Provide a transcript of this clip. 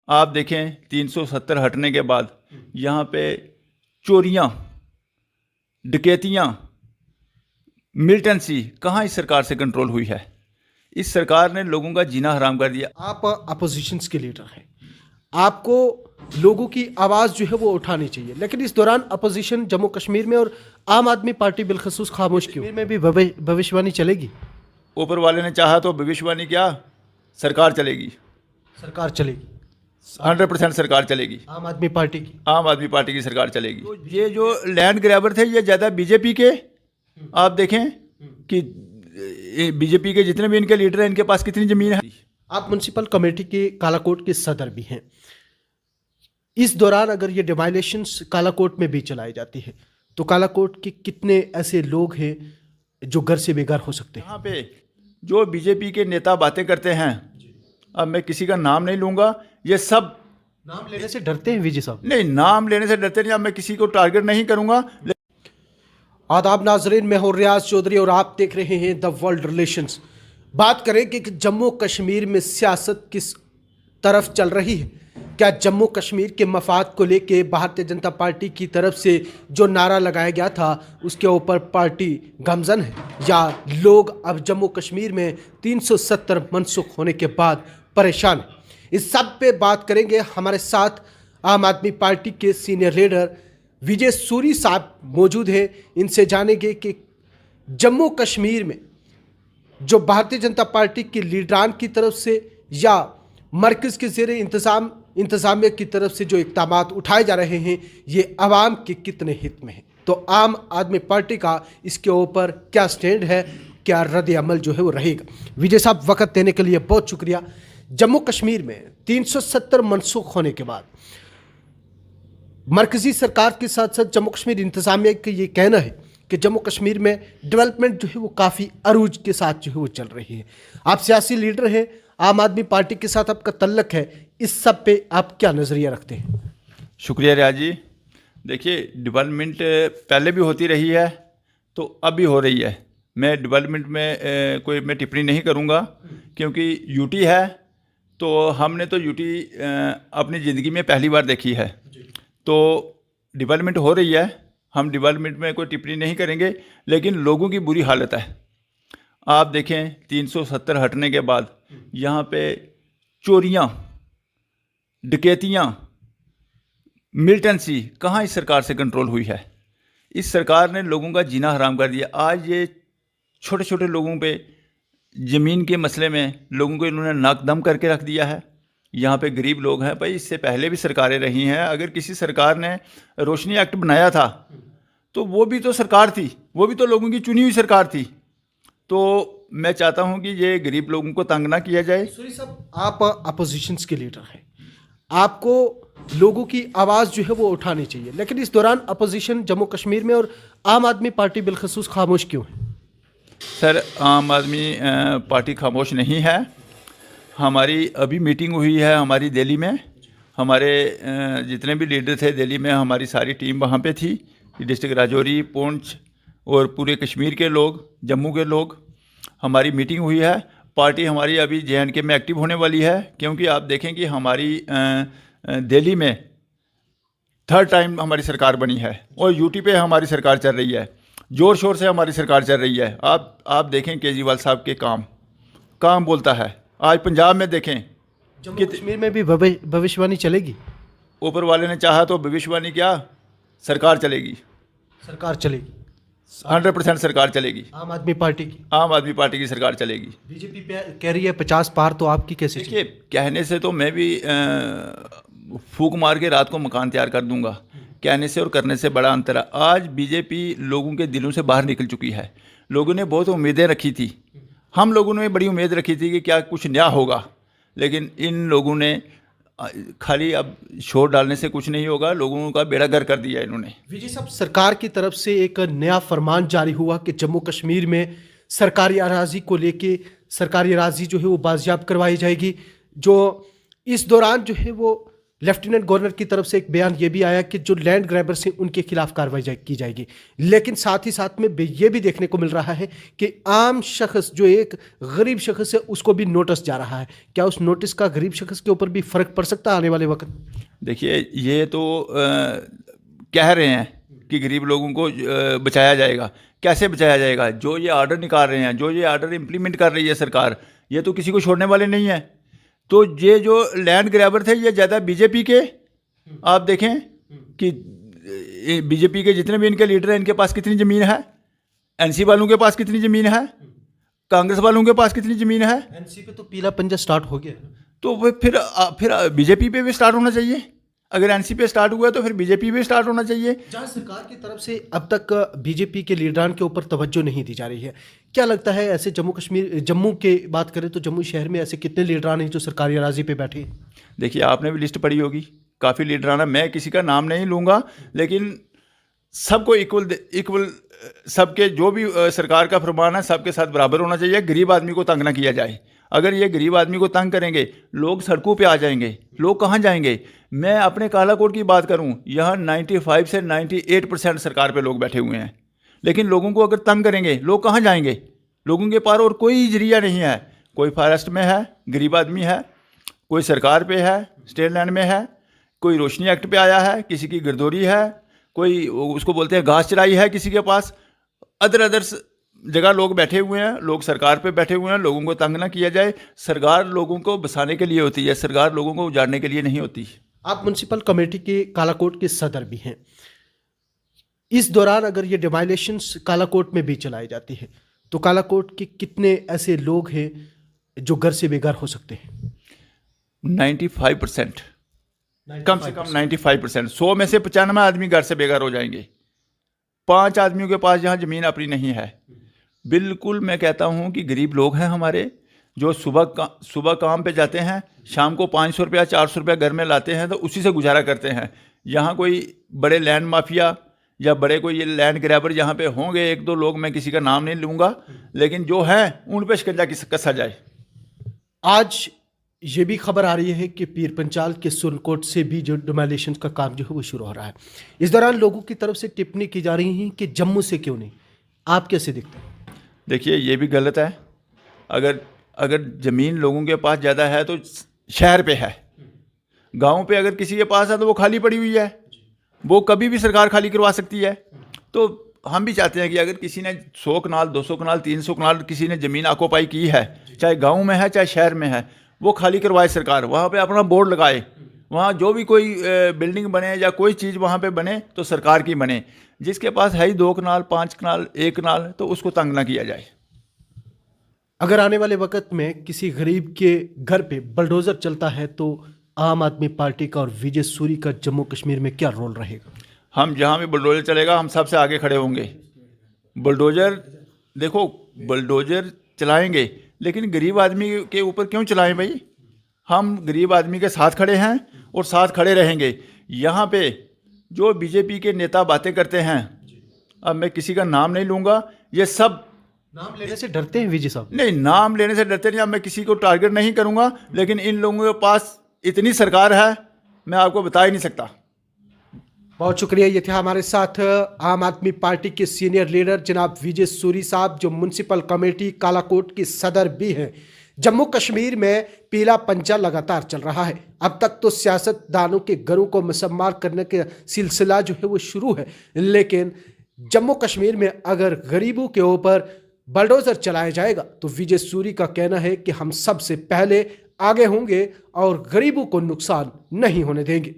आप देखें 370 हटने के बाद यहाँ पे चोरियाँ, डकैतियाँ, मिलिटेंसी कहाँ इस सरकार से कंट्रोल हुई है। इस सरकार ने लोगों का जीना हराम कर दिया। आप अपोजिशंस के लीडर हैं, आपको लोगों की आवाज़ जो है वो उठानी चाहिए, लेकिन इस दौरान अपोजिशन जम्मू कश्मीर में और आम आदमी पार्टी बिलखसूस खामोश क्यों? में भी भविष्यवाणी चलेगी। ऊपर वाले ने चाहा तो भविष्यवाणी क्या, सरकार चलेगी, सरकार चलेगी, 100% सरकार चलेगी, आम आदमी पार्टी की। आम आदमी पार्टी की सरकार चलेगी। तो ये जो लैंड ग्रैबर थे ये ज़्यादा बीजेपी के, आप देखें कि बीजेपी के जितने भी इनके लीडर हैं इनके पास कितनी ज़मीन है। आप म्यूनसिपल कमेटी के कालाकोट के सदर भी हैं। इस दौरान अगर ये डिवाइलेशंस कालाकोट में भी चलाई जाती है तो कालाकोट के कितने ऐसे लोग हैं जो घर से बेघर हो सकते हैं? यहाँ पे जो बीजेपी के नेता बातें करते हैं, अब मैं किसी का नाम नहीं लूँगा, ये सब नाम लेने से डरते हैं विजय साहब? नहीं, नाम लेने से डरते नहीं। अब मैं किसी को टारगेट नहीं करूँगा। आदाब नाजरीन, मैं हूं रियाज चौधरी और आप देख रहे हैं द वर्ल्ड रिलेशंस। बात करें कि जम्मू कश्मीर में सियासत किस तरफ चल रही है। क्या जम्मू कश्मीर के मफाद को लेके भारतीय जनता पार्टी की तरफ से जो नारा लगाया गया था उसके ऊपर पार्टी गमजन है, या लोग अब जम्मू कश्मीर में 370 मनसूख होने के बाद परेशान हैं? इस सब पे बात करेंगे। हमारे साथ आम आदमी पार्टी के सीनियर लीडर विजय सूरी साहब मौजूद हैं। इनसे जानेंगे कि जम्मू कश्मीर में जो भारतीय जनता पार्टी के लीडरान की तरफ से या मरकज़ के ज़ेरे इंतज़ामिया की तरफ से जो इक़दामात उठाए जा रहे हैं ये आवाम के कितने हित में है, तो आम आदमी पार्टी का इसके ऊपर क्या स्टैंड है, क्या रद्द अमल जो है वो रहेगा। विजय साहब, वक़्त देने के लिए बहुत शुक्रिया। जम्मू कश्मीर में 370 मनसूख होने के बाद मरकजी सरकार के साथ साथ जम्मू कश्मीर इंतजामिया का ये कहना है कि जम्मू कश्मीर में डेवलपमेंट जो है वो काफ़ी अरूज के साथ जो है वो चल रही है। आप सियासी लीडर हैं, आम आदमी पार्टी के साथ आपका तल्लक है, इस सब पे आप क्या नज़रिया रखते हैं? शुक्रिया रियाज जी। देखिए, डेवलपमेंट पहले भी होती रही है तो अब भी हो रही है। मैं डेवलपमेंट में कोई मैं टिप्पणी नहीं करूँगा, क्योंकि यूटी है तो हमने तो यूटी अपनी ज़िंदगी में पहली बार देखी है। तो डेवलपमेंट हो रही है, हम डेवलपमेंट में कोई टिप्पणी नहीं करेंगे, लेकिन लोगों की बुरी हालत है। आप देखें 370 हटने के बाद यहाँ पे चोरियाँ, डकैतियाँ, मिलिटेंसी कहाँ इस सरकार से कंट्रोल हुई है। इस सरकार ने लोगों का जीना हराम कर दिया। आज ये छोटे छोटे लोगों पे ज़मीन के मसले में लोगों को इन्होंने नाकदम करके रख दिया है। यहाँ पे गरीब लोग हैं भाई, इससे पहले भी सरकारें रही हैं। अगर किसी सरकार ने रोशनी एक्ट बनाया था तो वो भी तो सरकार थी, वो भी तो लोगों की चुनी हुई सरकार थी। तो मैं चाहता हूँ कि ये गरीब लोगों को तंग ना किया जाए। सूरी साहब, आप अपोजिशंस के लीडर हैं, आपको लोगों की आवाज़ जो है वो उठानी चाहिए, लेकिन इस दौरान अपोजिशन जम्मू कश्मीर में और आम आदमी पार्टी बिलखसूस खामोश क्यों है? सर, आम आदमी पार्टी खामोश नहीं है। हमारी अभी मीटिंग हुई है हमारी दिल्ली में। हमारे जितने भी लीडर थे दिल्ली में, हमारी सारी टीम वहाँ पे थी। डिस्ट्रिक्ट राजौरी, पुंछ और पूरे कश्मीर के लोग, जम्मू के लोग, हमारी मीटिंग हुई है। पार्टी हमारी अभी JNK में एक्टिव होने वाली है, क्योंकि आप देखें कि हमारी दिल्ली में 3rd टाइम हमारी सरकार बनी है और यूटी पे हमारी सरकार चल रही है। ज़ोर शोर से हमारी सरकार चल रही है। आप देखें केजरीवाल साहब के काम बोलता है। आज पंजाब में देखें, जम्मू कश्मीर में भी भविष्यवाणी चलेगी। ऊपर वाले ने चाहा तो भविष्यवाणी क्या, सरकार चलेगी, सरकार चलेगी, 100% सरकार चलेगी, आम आदमी पार्टी की। आम आदमी पार्टी की सरकार चलेगी। बीजेपी पे कह रही है 50 पार, तो आपकी कैसे? देखिए, कहने से तो मैं भी फूंक मार के रात को मकान तैयार कर दूंगा। कहने से और करने से बड़ा अंतर है। आज बीजेपी लोगों के दिलों से बाहर निकल चुकी है। लोगों ने बहुत उम्मीदें रखी थी, हम लोगों ने बड़ी उम्मीद रखी थी कि क्या कुछ नया होगा, लेकिन इन लोगों ने खाली अब शोर डालने से कुछ नहीं होगा। लोगों का बेड़ा गर्क कर दिया इन्होंने। विजय साहब, सरकार की तरफ से एक नया फरमान जारी हुआ कि जम्मू कश्मीर में सरकारी अराजी को लेके सरकारी अराजी जो है वो बाजियाब करवाई जाएगी। जो इस दौरान जो है वो लेफ्टिनेंट गवर्नर की तरफ से एक बयान ये भी आया कि जो लैंड ग्रैबर्स हैं उनके खिलाफ कार्रवाई की जाएगी, लेकिन साथ ही साथ में ये भी देखने को मिल रहा है कि आम शख्स जो एक गरीब शख्स है उसको भी नोटिस जा रहा है। क्या उस नोटिस का गरीब शख्स के ऊपर भी फर्क पड़ सकता है आने वाले वक्त? देखिए, ये तो कह रहे हैं कि गरीब लोगों को बचाया जाएगा। कैसे बचाया जाएगा? जो ये आर्डर निकाल रहे हैं, जो ये आर्डर इम्प्लीमेंट कर रही है सरकार, ये तो किसी को छोड़ने वाले नहीं है। तो ये जो लैंड ग्रैबर थे ये ज़्यादा बीजेपी के, आप देखें कि बीजेपी के जितने भी इनके लीडर हैं इनके पास कितनी ज़मीन है, एनसी वालों के पास कितनी ज़मीन है, कांग्रेस वालों के पास कितनी ज़मीन है। एनसी पे तो पीला पंजा स्टार्ट हो गया, तो वो फिर बीजेपी पे भी स्टार्ट होना चाहिए। अगर एनसी पे स्टार्ट हुआ तो फिर बीजेपी पे स्टार्ट होना चाहिए। जहां सरकार की तरफ से अब तक बीजेपी के लीडरान के ऊपर तवज्जो नहीं दी जा रही है, क्या लगता है ऐसे जम्मू के बात करें तो जम्मू शहर में ऐसे कितने लीडरान हैं जो सरकारी अराजी पे बैठे हैं? देखिए, आपने भी लिस्ट पढ़ी होगी, काफ़ी लीडराना, मैं किसी का नाम नहीं लूँगा, लेकिन सबको इक्वल सबके जो भी सरकार का फरमान है सबके साथ बराबर होना चाहिए। गरीब आदमी को तंग ना किया जाए। अगर ये गरीब आदमी को तंग करेंगे, लोग सड़कों पे आ जाएंगे। लोग कहाँ जाएंगे? मैं अपने कालाकोट की बात करूँ, यहाँ 95 से 98% सरकार पे लोग बैठे हुए हैं, लेकिन लोगों को अगर तंग करेंगे, लोग कहाँ जाएंगे? लोगों के पास और कोई जरिया नहीं है। कोई फॉरेस्ट में है, गरीब आदमी है, कोई सरकार पे है, स्टेट लैंड में है, कोई रोशनी एक्ट पे आया है, किसी की गिरदौरी है, कोई उसको बोलते हैं घास चराई है किसी के पास। अदर्स जगह लोग बैठे हुए हैं, लोग सरकार पे बैठे हुए हैं। लोगों को तंग ना किया जाए। सरकार लोगों को बसाने के लिए होती है, सरकार लोगों को उजाड़ने के लिए नहीं होती। आप म्युनिसिपल कमेटी के कालाकोट के सदर भी हैं। इस दौरान अगर ये डिवाइलेशंस कालाकोट में भी चलाई जाती है तो कालाकोट के कितने ऐसे लोग हैं जो घर से बेघर हो सकते हैं? 95%, कम से कम 95%। 100 में से 95 आदमी घर से बेघर हो जाएंगे। 5 आदमियों के पास यहाँ ज़मीन अपनी नहीं है। बिल्कुल, मैं कहता हूँ कि गरीब लोग हैं हमारे, जो सुबह काम पे जाते हैं, शाम को 500 रुपया 400 रुपया घर में लाते हैं, तो उसी से गुजारा करते हैं। यहाँ कोई बड़े लैंड माफिया या बड़े कोई ये लैंड ग्रैबर यहाँ पे होंगे, 1-2 लोग, मैं किसी का नाम नहीं लूँगा, लेकिन जो हैं उन पर शिकंजा कसा जाए। आज ये भी खबर आ रही है कि पीर पंचाल के सुरनकोट से भी जो डिमोलिशन का काम जो है वो शुरू हो रहा है। इस दौरान लोगों की तरफ से टिप्पणी की जा रही है कि जम्मू से क्यों नहीं। आप कैसे देखते हैं? देखिए, ये भी गलत है। अगर ज़मीन लोगों के पास ज़्यादा है तो शहर पे है, गांव पे अगर किसी के पास है तो वो खाली पड़ी हुई है, वो कभी भी सरकार खाली करवा सकती है। तो हम भी चाहते हैं कि अगर किसी ने 100 कनाल 200 कनाल 300 कनाल किसी ने ज़मीन ऑक्यूपाई की है, चाहे गाँव में है चाहे शहर में है, वो खाली करवाए सरकार। वहाँ पे अपना बोर्ड लगाए, वहाँ जो भी कोई बिल्डिंग बने या कोई चीज़ वहाँ पे बने तो सरकार की बने। जिसके पास है ही 2 कनाल 5 कनाल 1 कनाल, तो उसको तंग ना किया जाए। अगर आने वाले वक्त में किसी गरीब के घर पे बुलडोज़र चलता है तो आम आदमी पार्टी का और विजय सूरी का जम्मू कश्मीर में क्या रोल रहेगा? हम जहाँ भी बुलडोज़र चलेगा हम सबसे आगे खड़े होंगे। बुलडोज़र, देखो, बुलडोज़र चलाएंगे, लेकिन गरीब आदमी के ऊपर क्यों चलाएं भाई? हम गरीब आदमी के साथ खड़े हैं और साथ खड़े रहेंगे। यहाँ पे जो बीजेपी के नेता बातें करते हैं, अब मैं किसी का नाम नहीं लूँगा, ये सब नाम लेने से डरते हैं विजय साहब? नहीं, नाम लेने से डरते नहीं। अब मैं किसी को टारगेट नहीं करूँगा, लेकिन इन लोगों के पास इतनी सरकार है, मैं आपको बता ही नहीं सकता। बहुत शुक्रिया। ये थे हमारे साथ आम आदमी पार्टी के सीनियर लीडर जनाब विजय सूरी साहब, जो म्युनिसिपल कमेटी कालाकोट के सदर भी हैं। जम्मू कश्मीर में पीला पंजा लगातार चल रहा है। अब तक तो सियासतदानों के घरों को मसम्मार करने का सिलसिला जो है वो शुरू है, लेकिन जम्मू कश्मीर में अगर गरीबों के ऊपर बुलडोज़र चलाया जाएगा तो विजय सूरी का कहना है कि हम सबसे पहले आगे होंगे और गरीबों को नुकसान नहीं होने देंगे।